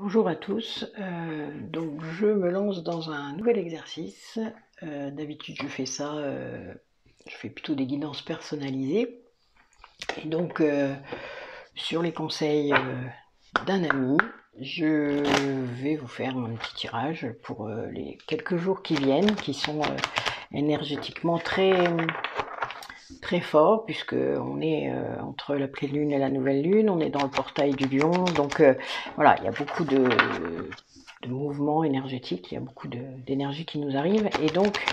Bonjour à tous, donc je me lance dans un nouvel exercice. D'habitude je fais ça, je fais plutôt des guidances personnalisées. Et donc sur les conseils d'un ami, je vais vous faire un petit tirage pour les quelques jours qui viennent, qui sont énergétiquement très fort, puisque on est entre la pleine lune et la nouvelle lune, on est dans le portail du lion, donc voilà, il y a beaucoup de mouvements énergétiques, il y a beaucoup d'énergie qui nous arrive, et donc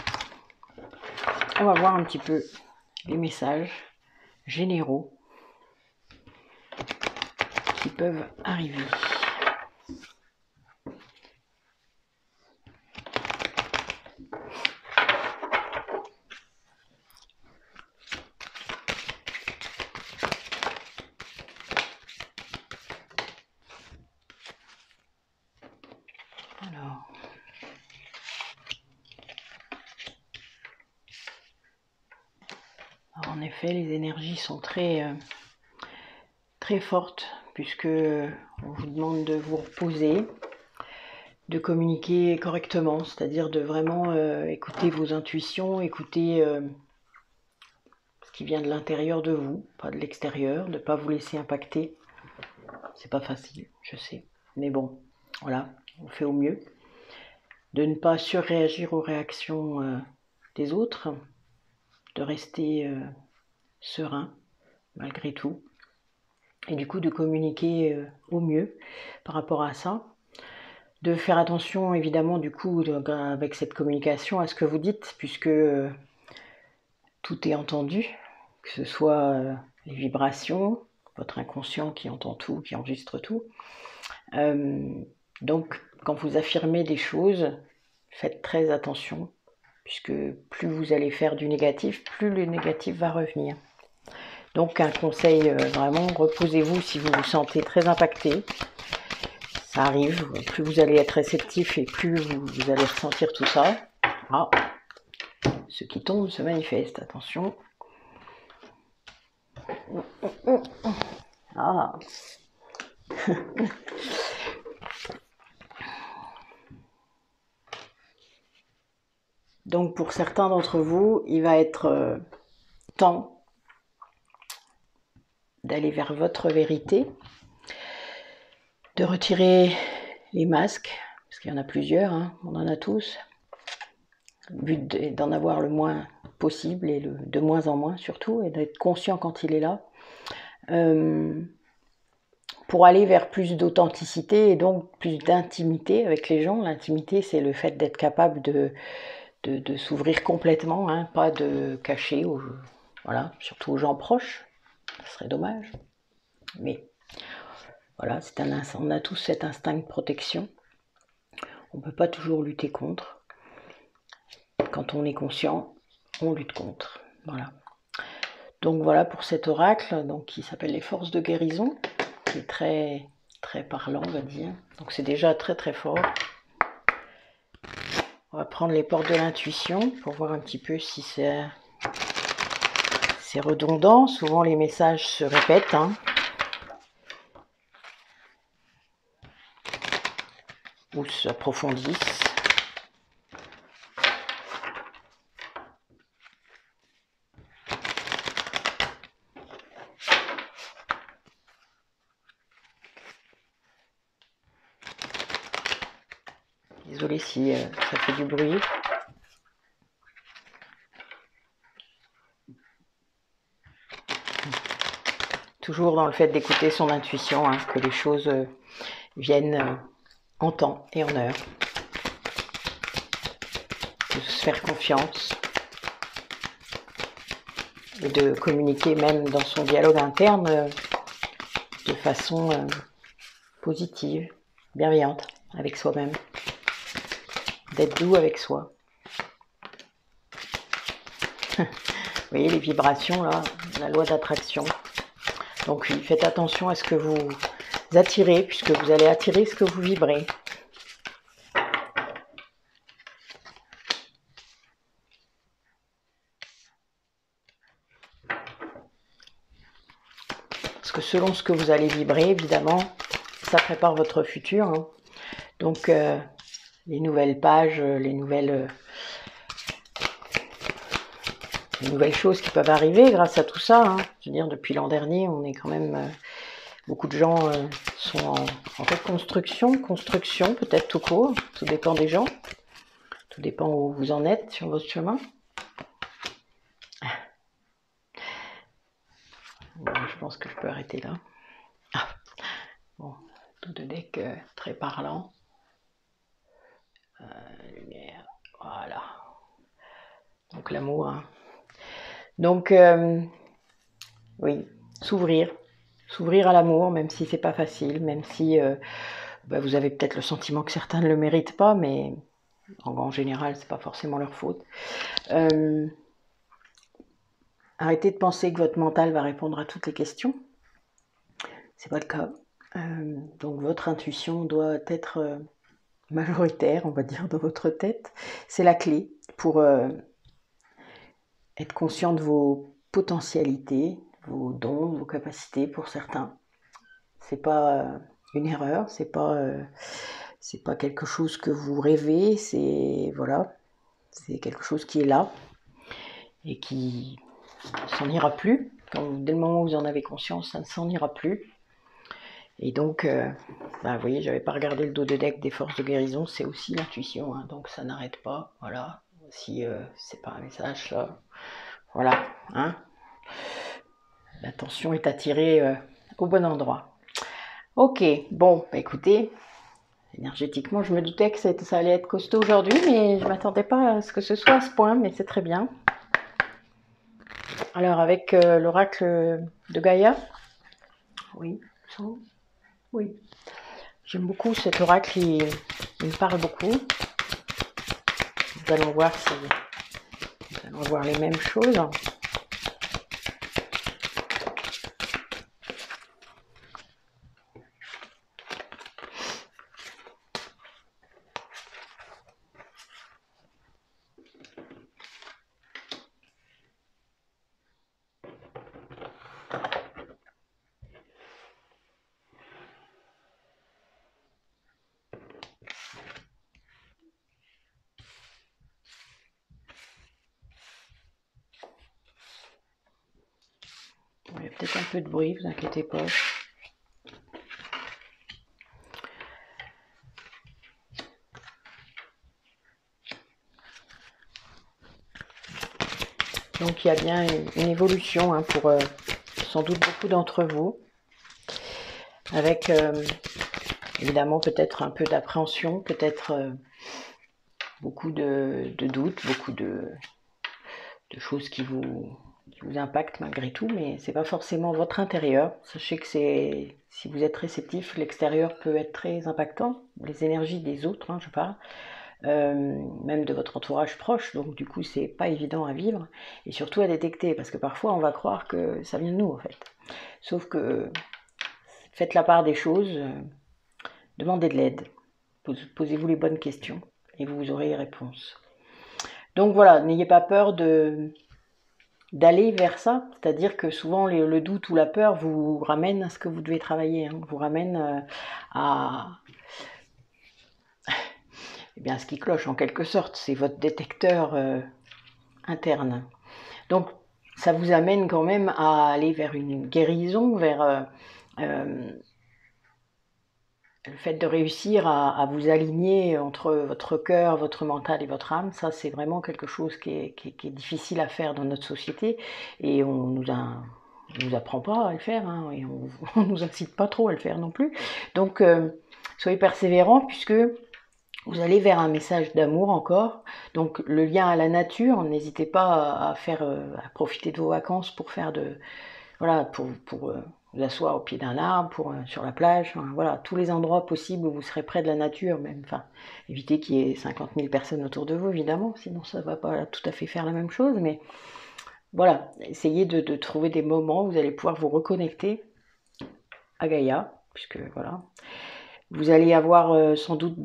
on va voir un petit peu les messages généraux qui peuvent arriver. Alors, en effet, les énergies sont très fortes, puisque on vous demande de vous reposer, de communiquer correctement, c'est-à-dire de vraiment écouter vos intuitions, écouter ce qui vient de l'intérieur de vous, pas de l'extérieur, de ne pas vous laisser impacter. C'est pas facile, je sais, mais bon, voilà, on fait au mieux. De ne pas surréagir aux réactions des autres, de rester serein malgré tout, et du coup de communiquer au mieux par rapport à ça. De faire attention évidemment du coup avec cette communication à ce que vous dites, puisque tout est entendu, que ce soit les vibrations, votre inconscient qui entend tout, qui enregistre tout. Donc quand vous affirmez des choses, faites très attention, puisque plus vous allez faire du négatif, plus le négatif va revenir. Donc un conseil, vraiment, reposez-vous si vous vous sentez très impacté. Ça arrive, plus vous allez être réceptif et plus vous allez ressentir tout ça. Ah, ce qui tombe se manifeste, attention. Ah. Donc pour certains d'entre vous, il va être temps d'aller vers votre vérité, de retirer les masques, parce qu'il y en a plusieurs, hein, on en a tous. Le but est d'en avoir le moins possible et de moins en moins surtout, et d'être conscient quand il est là. Pour aller vers plus d'authenticité et donc plus d'intimité avec les gens. L'intimité, c'est le fait d'être capable de s'ouvrir complètement, hein, pas de cacher, voilà, surtout aux gens proches, ce serait dommage. Mais voilà, on a tous cet instinct de protection. On ne peut pas toujours lutter contre. Quand on est conscient, on lutte contre. Voilà. Donc voilà pour cet oracle, donc, qui s'appelle les forces de guérison, qui est très parlant, on va dire. Donc c'est déjà très fort. On va prendre les portes de l'intuition pour voir un petit peu si c'est redondant. Souvent les messages se répètent, hein. Ou s'approfondissent. Désolée si ça fait du bruit. Toujours dans le fait d'écouter son intuition, hein, que les choses viennent en temps et en heure. De se faire confiance. Et de communiquer même dans son dialogue interne de façon positive, bienveillante avec soi-même. D'être doux avec soi. Vous voyez les vibrations là, la loi d'attraction. Donc oui, faites attention à ce que vous attirez, puisque vous allez attirer ce que vous vibrez. Parce que selon ce que vous allez vibrer, évidemment, ça prépare votre futur, hein. Donc, les nouvelles pages, les nouvelles choses qui peuvent arriver grâce à tout ça. Hein. Je veux dire, depuis l'an dernier, on est quand même... beaucoup de gens sont en reconstruction, construction, peut-être tout court. Tout dépend des gens. Tout dépend où vous en êtes sur votre chemin. Bon, je pense que je peux arrêter là. Ah. Bon, tout de deck très parlant. Lumière, voilà. Donc l'amour. Hein. Donc, oui, s'ouvrir à l'amour, même si c'est pas facile, même si vous avez peut-être le sentiment que certains ne le méritent pas, mais en général, c'est pas forcément leur faute. Arrêtez de penser que votre mental va répondre à toutes les questions. C'est pas le cas. Donc votre intuition doit être majoritaire, on va dire, dans votre tête. C'est la clé pour être conscient de vos potentialités, vos dons, vos capacités pour certains. C'est pas une erreur, c'est pas quelque chose que vous rêvez, c'est voilà, c'est quelque chose qui est là et qui s'en ira plus. Dès le moment où vous en avez conscience, ça ne s'en ira plus. Et donc, vous voyez, j'avais pas regardé le dos de deck des forces de guérison, c'est aussi l'intuition, hein, donc ça n'arrête pas, voilà. Si c'est pas un message, là, voilà, hein. L'attention est attirée au bon endroit. Ok, bon, écoutez, énergétiquement, je me doutais que ça allait être costaud aujourd'hui, mais je ne m'attendais pas à ce que ce soit à ce point, mais c'est très bien. Alors, avec l'oracle de Gaïa, oui, oui. J'aime beaucoup cet oracle, il me parle beaucoup. Nous allons voir si nous allons voir les mêmes choses. Il y a peut-être un peu de bruit, vous inquiétez pas. Donc il y a bien une évolution hein, pour sans doute beaucoup d'entre vous, avec évidemment peut-être un peu d'appréhension, peut-être beaucoup de doutes, beaucoup de choses qui vous impactent malgré tout, mais c'est pas forcément votre intérieur. Sachez que si vous êtes réceptif, l'extérieur peut être très impactant, les énergies des autres, hein, je parle. Même de votre entourage proche, donc du coup c'est pas évident à vivre et surtout à détecter parce que parfois on va croire que ça vient de nous en fait, sauf que faites la part des choses, demandez de l'aide, posez-vous les bonnes questions et vous aurez les réponses. Donc voilà, n'ayez pas peur d'aller vers ça, c'est-à-dire que souvent le doute ou la peur vous ramène à ce que vous devez travailler, hein, vous ramène à eh bien, ce qui cloche en quelque sorte, c'est votre détecteur interne. Donc, ça vous amène quand même à aller vers une guérison, vers le fait de réussir à vous aligner entre votre cœur, votre mental et votre âme. Ça, c'est vraiment quelque chose qui est difficile à faire dans notre société et on nous apprend pas à le faire hein, et on nous incite pas trop à le faire non plus. Donc, soyez persévérants puisque vous allez vers un message d'amour encore, donc le lien à la nature, n'hésitez pas à profiter de vos vacances pour faire pour vous asseoir au pied d'un arbre, sur la plage, voilà, tous les endroits possibles où vous serez près de la nature, même, évitez qu'il y ait 50 000 personnes autour de vous, évidemment, sinon ça ne va pas tout à fait faire la même chose, mais voilà, essayez de trouver des moments où vous allez pouvoir vous reconnecter à Gaïa, puisque voilà, vous allez avoir sans doute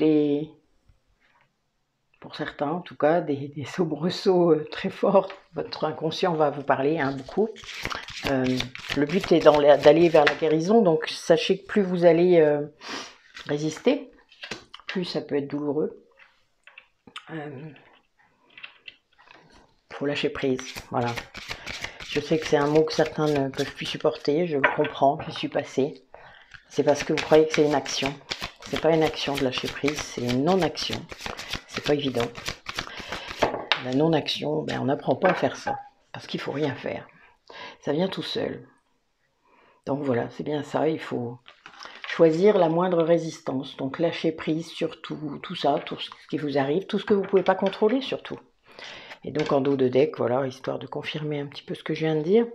pour certains en tout cas, des soubresauts très forts. Votre inconscient va vous parler beaucoup. Le but est d'aller vers la guérison, donc sachez que plus vous allez résister, plus ça peut être douloureux. Faut lâcher prise, voilà. Je sais que c'est un mot que certains ne peuvent plus supporter, je le comprends, j'y suis passée. C'est parce que vous croyez que c'est une action. C'est pas une action de lâcher prise, c'est une non-action. C'est pas évident. La non-action, on n'apprend pas à faire ça, parce qu'il faut rien faire. Ça vient tout seul. Donc voilà, c'est bien ça, il faut choisir la moindre résistance. Donc lâcher prise sur tout ça, tout ce qui vous arrive, tout ce que vous ne pouvez pas contrôler surtout. Et donc en dos de deck, voilà, histoire de confirmer un petit peu ce que je viens de dire,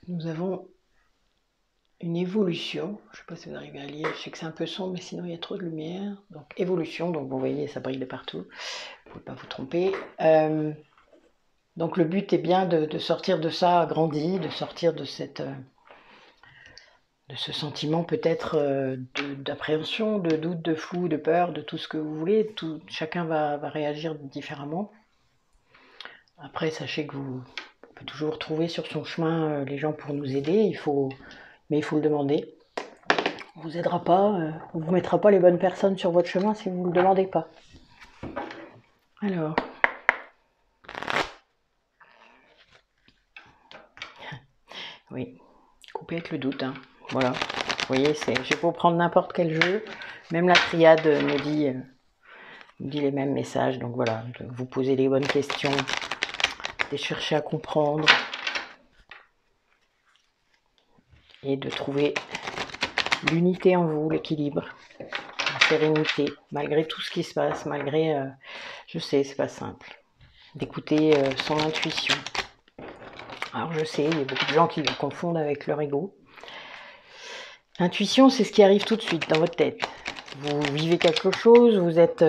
nous avons une évolution. Je ne sais pas si vous arrivez à lire, je sais que c'est un peu sombre, mais sinon il y a trop de lumière. Donc évolution, donc vous voyez, ça brille de partout. Vous ne pouvez pas vous tromper. Donc le but est bien de sortir de ça agrandi, de sortir de ce sentiment peut-être d'appréhension, de doute, de flou, de peur, de tout ce que vous voulez. Chacun va réagir différemment. Après, sachez que on peut toujours trouver sur son chemin les gens pour nous aider, mais il faut le demander. On ne vous aidera pas, on ne vous mettra pas les bonnes personnes sur votre chemin si vous ne le demandez pas. Alors. Oui, couper avec le doute, hein. Voilà. Vous voyez, je vais pas prendre n'importe quel jeu. Même la triade me dit les mêmes messages. Donc voilà, de vous poser les bonnes questions, de chercher à comprendre et de trouver l'unité en vous, l'équilibre, la sérénité, malgré tout ce qui se passe, malgré, je sais, c'est pas simple, d'écouter son intuition. Alors je sais, il y a beaucoup de gens qui le confondent avec leur ego. L'intuition, c'est ce qui arrive tout de suite dans votre tête. Vous vivez quelque chose, vous êtes,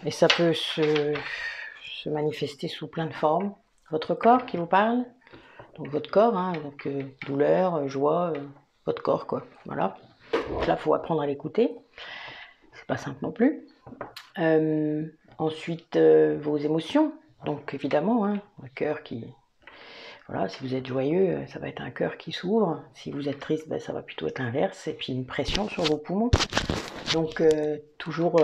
et ça peut se manifester sous plein de formes. Votre corps qui vous parle, donc votre corps, hein, donc douleur, joie, votre corps, quoi. Voilà. Donc là, il faut apprendre à l'écouter. C'est pas simple non plus. Ensuite, vos émotions. Donc évidemment, hein, le cœur qui... Voilà, si vous êtes joyeux, ça va être un cœur qui s'ouvre. Si vous êtes triste, ça va plutôt être l'inverse. Et puis une pression sur vos poumons. Donc toujours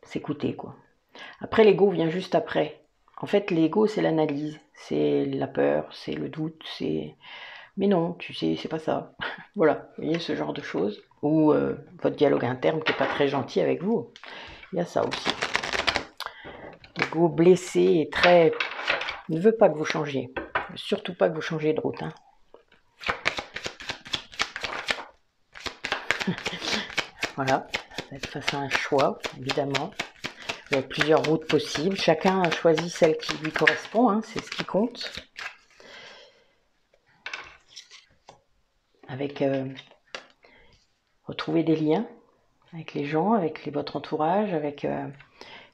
s'écouter, quoi. Après, l'ego vient juste après. En fait, l'ego, c'est l'analyse. C'est la peur, c'est le doute, c'est... Mais non, tu sais, c'est pas ça. Voilà, vous voyez, ce genre de choses. Ou votre dialogue interne qui n'est pas très gentil avec vous. Il y a ça aussi. L'ego blessé et très... ne veut pas que vous changiez. Surtout pas que vous changiez de route. Hein. Voilà, vous êtes face à un choix, évidemment. Vous avez plusieurs routes possibles. Chacun a choisi celle qui lui correspond. Hein, c'est ce qui compte. Avec retrouver des liens avec les gens, avec votre entourage, avec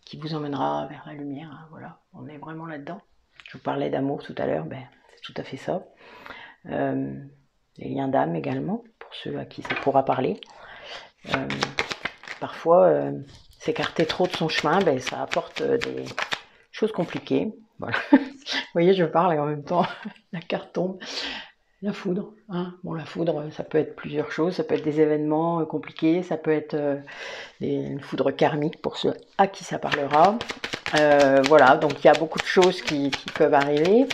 qui vous emmènera vers la lumière. Hein, voilà, on est vraiment là-dedans. Je vous parlais d'amour tout à l'heure, c'est tout à fait ça. Les liens d'âme également, pour ceux à qui ça pourra parler. Parfois, s'écarter trop de son chemin, ça apporte des choses compliquées. Voilà. Vous voyez, je parle et en même temps, la carte tombe. La foudre, hein. Bon, la foudre, ça peut être plusieurs choses, ça peut être des événements compliqués, ça peut être une foudre karmique pour ceux à qui ça parlera. Voilà, donc il y a beaucoup de choses qui peuvent arriver.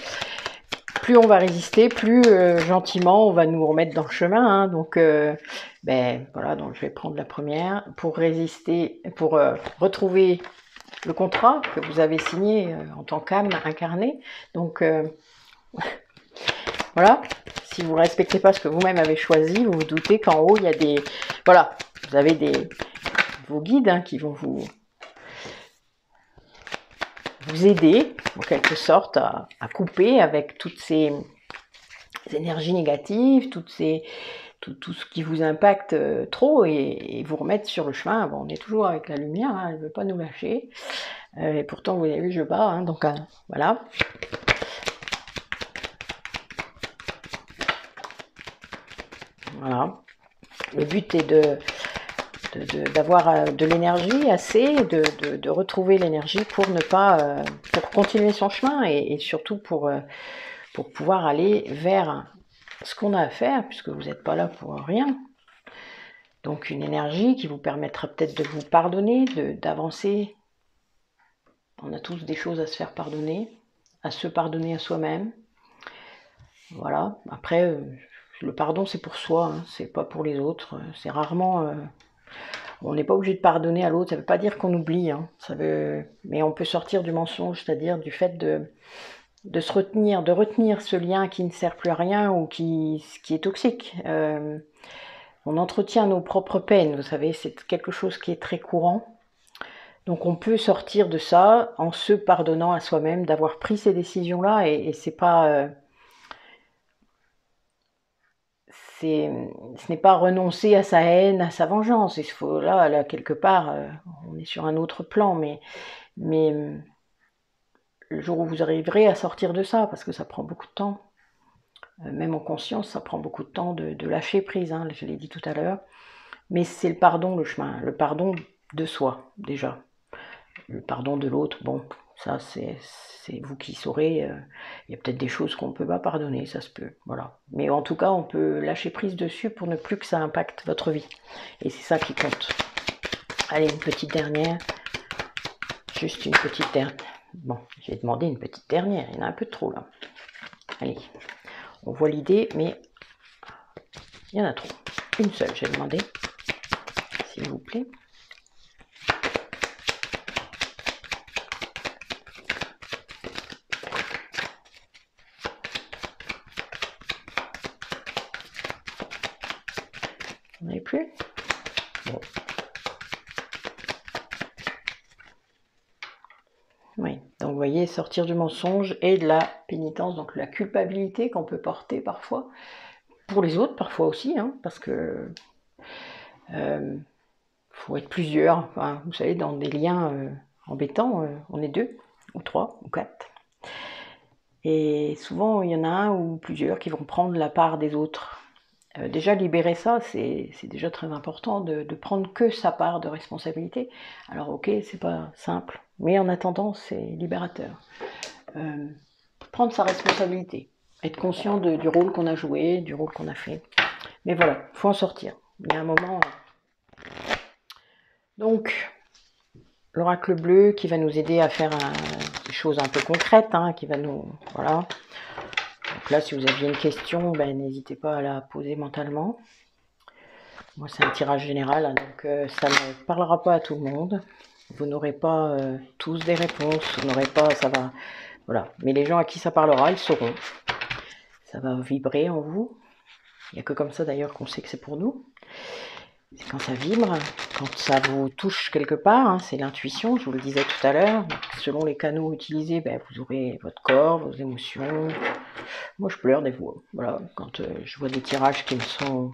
Plus on va résister, plus gentiment on va nous remettre dans le chemin. Hein. Donc, voilà, donc je vais prendre la première pour résister, pour retrouver le contrat que vous avez signé en tant qu'âme incarnée. Donc, voilà. Si vous ne respectez pas ce que vous-même avez choisi, vous vous doutez qu'en haut, il y a des... Voilà, vous avez vos guides hein, qui vont vous aider, en quelque sorte, à couper avec toutes ces énergies négatives, tout ce qui vous impacte trop et vous remettre sur le chemin. Bon, on est toujours avec la lumière, hein, elle ne veut pas nous lâcher. Et pourtant, vous avez vu, je bats, hein, donc voilà. Voilà. Le but est d'avoir de l'énergie assez, de retrouver l'énergie pour ne pas, pour continuer son chemin et surtout pour pouvoir aller vers ce qu'on a à faire, puisque vous n'êtes pas là pour rien. Donc une énergie qui vous permettra peut-être de vous pardonner, d'avancer. On a tous des choses à se faire pardonner, à se pardonner à soi-même. Voilà, après, le pardon c'est pour soi, hein, c'est pas pour les autres. C'est rarement... on n'est pas obligé de pardonner à l'autre, ça ne veut pas dire qu'on oublie, hein, mais on peut sortir du mensonge, c'est-à-dire du fait de se retenir, de retenir ce lien qui ne sert plus à rien ou qui est toxique. On entretient nos propres peines, vous savez, c'est quelque chose qui est très courant. Donc on peut sortir de ça en se pardonnant à soi-même d'avoir pris ces décisions-là, et c'est pas... ce n'est pas renoncer à sa haine, à sa vengeance. Il faut, là quelque part, on est sur un autre plan, mais le jour où vous arriverez à sortir de ça, parce que ça prend beaucoup de temps, même en conscience, ça prend beaucoup de temps de lâcher prise, hein, je l'ai dit tout à l'heure, mais c'est le pardon, le chemin, le pardon de soi, déjà. Le pardon de l'autre, bon, ça c'est vous qui saurez, il y a peut-être des choses qu'on ne peut pas pardonner, ça se peut, voilà. Mais en tout cas, on peut lâcher prise dessus pour ne plus que ça impacte votre vie. Et c'est ça qui compte. Allez, une petite dernière. Juste une petite dernière. Bon, j'ai demandé une petite dernière, il y en a un peu trop là. Allez, on voit l'idée, mais il y en a trop. Une seule, j'ai demandé, s'il vous plaît. Vous n'avez plus? Bon. Oui, donc vous voyez, sortir du mensonge et de la pénitence, donc la culpabilité qu'on peut porter parfois, pour les autres parfois aussi, hein, parce que faut être plusieurs, enfin, vous savez, dans des liens embêtants, on est 2, ou 3, ou 4. Et souvent, il y en a un ou plusieurs qui vont prendre la part des autres. Déjà, libérer ça, c'est déjà très important de prendre que sa part de responsabilité. Alors ok, c'est pas simple, mais en attendant, c'est libérateur. Prendre sa responsabilité, être conscient du rôle qu'on a joué, du rôle qu'on a fait. Mais voilà, il faut en sortir. Il y a un moment... Donc, l'oracle bleu qui va nous aider à faire des choses un peu concrètes, hein, qui va nous... Voilà. Donc là, si vous aviez une question, ben, n'hésitez pas à la poser mentalement. Moi, c'est un tirage général, hein, donc ça ne parlera pas à tout le monde. Vous n'aurez pas tous des réponses, vous n'aurez pas... ça va... Voilà. Mais les gens à qui ça parlera, ils sauront. Ça va vibrer en vous. Il n'y a que comme ça, d'ailleurs, qu'on sait que c'est pour nous. C'est quand ça vibre, quand ça vous touche quelque part, hein, c'est l'intuition, je vous le disais tout à l'heure. Selon les canaux utilisés, ben, vous aurez votre corps, vos émotions. Moi, je pleure des fois. Voilà, quand je vois des tirages qui me sont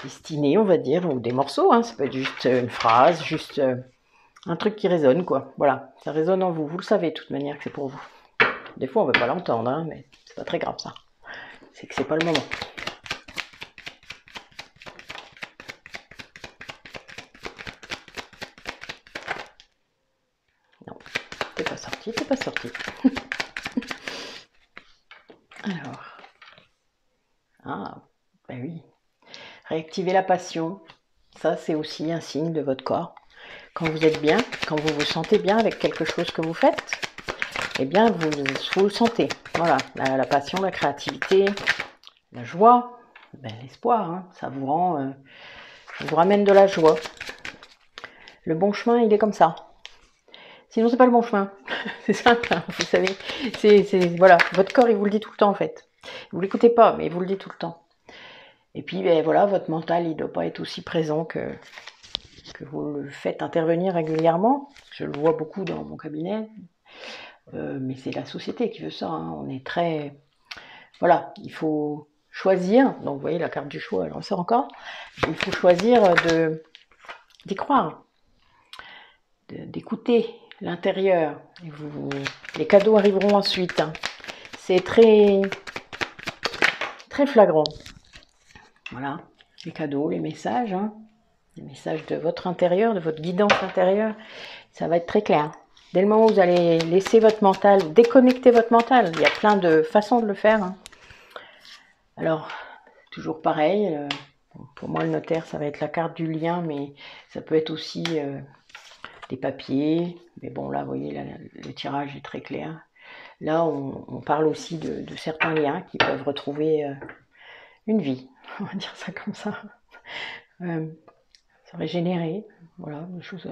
destinés, on va dire, ou des morceaux, hein, ça peut être juste une phrase, juste un truc qui résonne, quoi. Voilà, ça résonne en vous. Vous le savez de toute manière que c'est pour vous. Des fois, on ne veut pas l'entendre, hein, mais c'est pas très grave, ça. C'est que c'est pas le moment. Non, t'es pas sorti, t'es pas sorti. Alors, ah, ben oui, réactiver la passion, ça c'est aussi un signe de votre corps. Quand vous êtes bien, quand vous vous sentez bien avec quelque chose que vous faites, eh bien vous le sentez. Voilà, la passion, la créativité, la joie, ben, l'espoir, hein, ça vous rend, ça vous ramène de la joie. Le bon chemin, il est comme ça. Sinon, c'est pas le bon chemin. C'est simple, hein, vous savez. Voilà, votre corps, il vous le dit tout le temps, en fait. Vous l'écoutez pas, mais il vous le dit tout le temps. Et puis, ben, voilà, votre mental, il doit pas être aussi présent que vous le faites intervenir régulièrement. Je le vois beaucoup dans mon cabinet. Mais c'est la société qui veut ça. Hein. On est très... Voilà, il faut choisir. Donc, vous voyez, la carte du choix, elle ressort encore. Il faut choisir d'y croire, d'écouter l'intérieur. Les cadeaux arriveront ensuite. Hein. C'est très, très flagrant. Voilà, les cadeaux, les messages, hein. Les messages de votre intérieur, de votre guidance intérieure, ça va être très clair. Dès le moment où vous allez laisser votre mental, déconnecter votre mental, il y a plein de façons de le faire. Hein. Alors, toujours pareil, Bon, pour moi, le notaire, ça va être la carte du lien, mais ça peut être aussi des papiers. Mais bon, là, vous voyez, là, le tirage est très clair. Là, on parle aussi de certains liens qui peuvent retrouver une vie, on va dire ça comme ça. Se régénérer, voilà, des choses.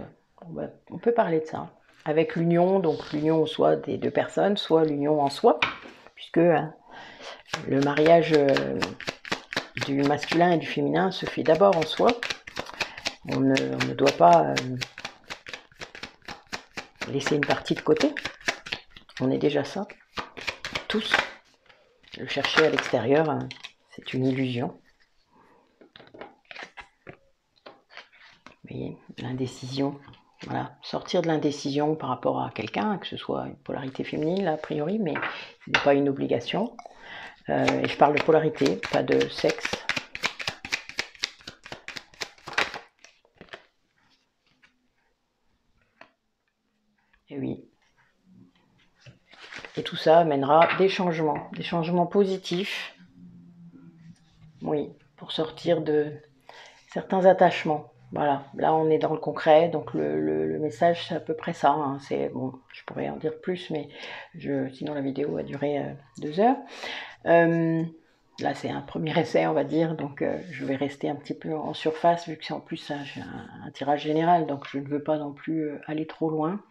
On peut parler de ça. Avec l'union, donc l'union soit des deux personnes, soit l'union en soi, puisque le mariage du masculin et du féminin se fait d'abord en soi. On ne doit pas laisser une partie de côté. On est déjà ça, tous. Le chercher à l'extérieur, c'est une illusion. Vous voyez, l'indécision. Voilà, sortir de l'indécision par rapport à quelqu'un, que ce soit une polarité féminine, là, a priori, mais ce n'est pas une obligation. Et je parle de polarité, pas de sexe. Et oui. Et tout ça amènera des changements positifs. Oui, pour sortir de certains attachements. Voilà, là on est dans le concret, donc le message c'est à peu près ça. Hein. C'est bon, je pourrais en dire plus, mais sinon la vidéo a duré 2 heures. Là c'est un premier essai, on va dire, donc je vais rester un petit peu en surface vu que c'est en plus un tirage général, donc je ne veux pas non plus aller trop loin.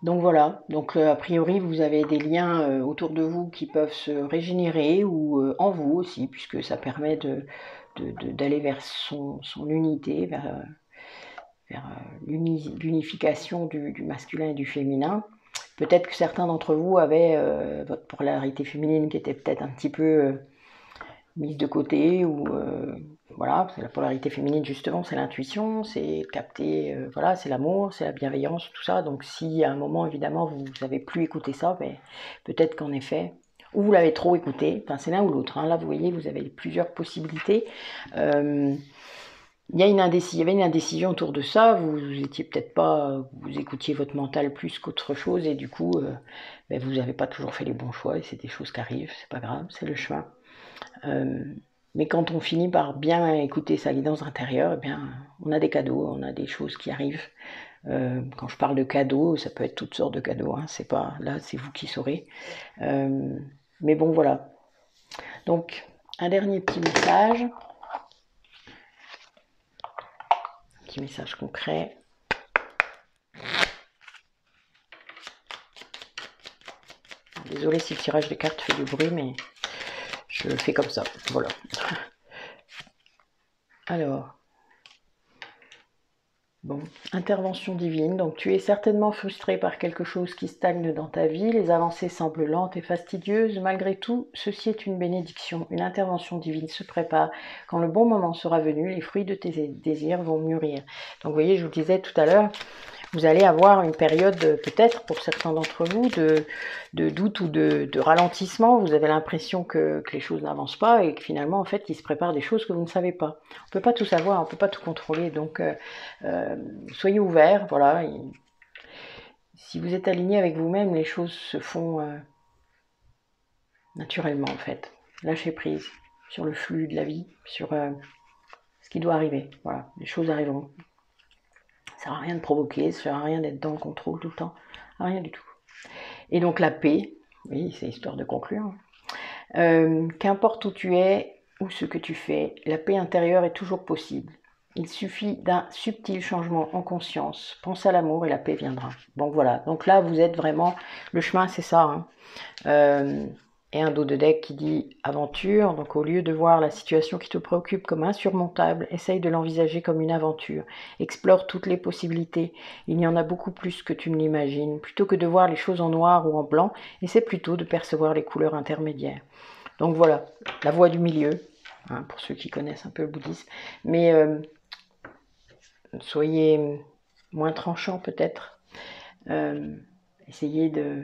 Donc voilà, donc a priori vous avez des liens autour de vous qui peuvent se régénérer ou en vous aussi, puisque ça permet d'aller vers son unité, vers l'unification du masculin et du féminin. Peut-être que certains d'entre vous avaient votre polarité féminine qui était peut-être un petit peu mise de côté, ou voilà, c'est la polarité féminine justement, c'est l'intuition, c'est capter, voilà, c'est l'amour, c'est la bienveillance, tout ça. Donc si à un moment évidemment vous n'avez plus écouté ça, ben, peut-être qu'en effet, ou vous l'avez trop écouté, enfin c'est l'un ou l'autre, hein. Là vous voyez, vous avez plusieurs possibilités. Il y avait une indécision autour de ça, vous étiez peut-être pas, vous écoutiez votre mental plus qu'autre chose, et du coup, ben, vous n'avez pas toujours fait les bons choix, et c'est des choses qui arrivent, c'est pas grave, c'est le chemin. Mais quand on finit par bien écouter sa guidance intérieure, eh bien, on a des cadeaux, on a des choses qui arrivent. Quand je parle de cadeaux, ça peut être toutes sortes de cadeaux, hein, c'est pas, là c'est vous qui saurez. Mais bon voilà. Donc, un dernier petit message. Petit message concret. Désolée si le tirage des cartes fait du bruit, mais je le fais comme ça. Voilà. Alors, bon, intervention divine. Donc, tu es certainement frustré par quelque chose qui stagne dans ta vie. Les avancées semblent lentes et fastidieuses. Malgré tout, ceci est une bénédiction. Une intervention divine se prépare. Quand le bon moment sera venu, les fruits de tes désirs vont mûrir. Donc, vous voyez, je vous disais tout à l'heure, vous allez avoir une période, peut-être pour certains d'entre vous, de doute ou de ralentissement. Vous avez l'impression que les choses n'avancent pas et que finalement, en fait, il se prépare des choses que vous ne savez pas. On ne peut pas tout savoir, on ne peut pas tout contrôler. Donc, soyez ouverts. Voilà. Et si vous êtes aligné avec vous-même, les choses se font naturellement, en fait. Lâchez prise sur le flux de la vie, sur ce qui doit arriver. Voilà, les choses arriveront. Ça sert à rien de provoquer, ça sert à rien d'être dans le contrôle tout le temps, rien du tout. Et donc la paix, oui, c'est histoire de conclure. Qu'importe où tu es ou ce que tu fais, la paix intérieure est toujours possible. Il suffit d'un subtil changement en conscience. Pense à l'amour et la paix viendra. Donc voilà, donc là vous êtes vraiment, le chemin c'est ça. Hein. Et un dos de deck qui dit aventure. Donc au lieu de voir la situation qui te préoccupe comme insurmontable, essaye de l'envisager comme une aventure. Explore toutes les possibilités. Il y en a beaucoup plus que tu ne l'imagines. Plutôt que de voir les choses en noir ou en blanc, essaie plutôt de percevoir les couleurs intermédiaires. Donc voilà, la voie du milieu, hein, pour ceux qui connaissent un peu le bouddhisme. Mais soyez moins tranchant peut-être. Essayez de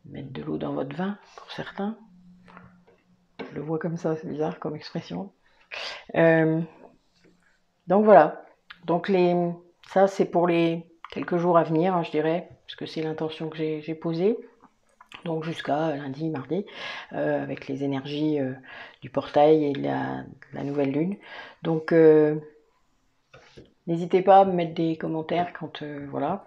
mettre de l'eau dans votre vin, pour certains. Je le vois comme ça, c'est bizarre comme expression. Donc voilà. Donc ça, c'est pour les quelques jours à venir, hein, je dirais, parce que c'est l'intention que j'ai posée. Donc jusqu'à lundi, mardi, avec les énergies du portail et de la nouvelle lune. Donc n'hésitez pas à me mettre des commentaires quand voilà.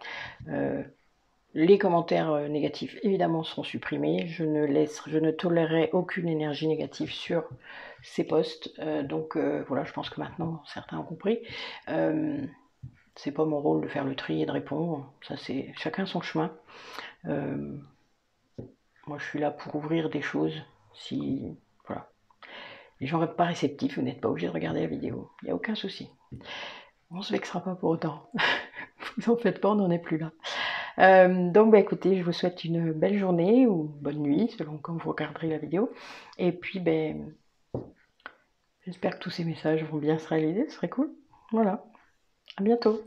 Les commentaires négatifs évidemment seront supprimés. Je ne tolérerai aucune énergie négative sur ces posts. Donc voilà, je pense que maintenant certains ont compris. C'est pas mon rôle de faire le tri et de répondre. Ça c'est chacun son chemin. Moi je suis là pour ouvrir des choses. Si voilà, les gens sont pas réceptifs, vous n'êtes pas obligé de regarder la vidéo. Il n'y a aucun souci. On se vexera pas pour autant. Vous en faites pas, on n'en est plus là. Donc bah écoutez, je vous souhaite une belle journée ou bonne nuit selon quand vous regarderez la vidéo. Et puis ben j'espère que tous ces messages vont bien se réaliser, ce serait cool. Voilà, à bientôt.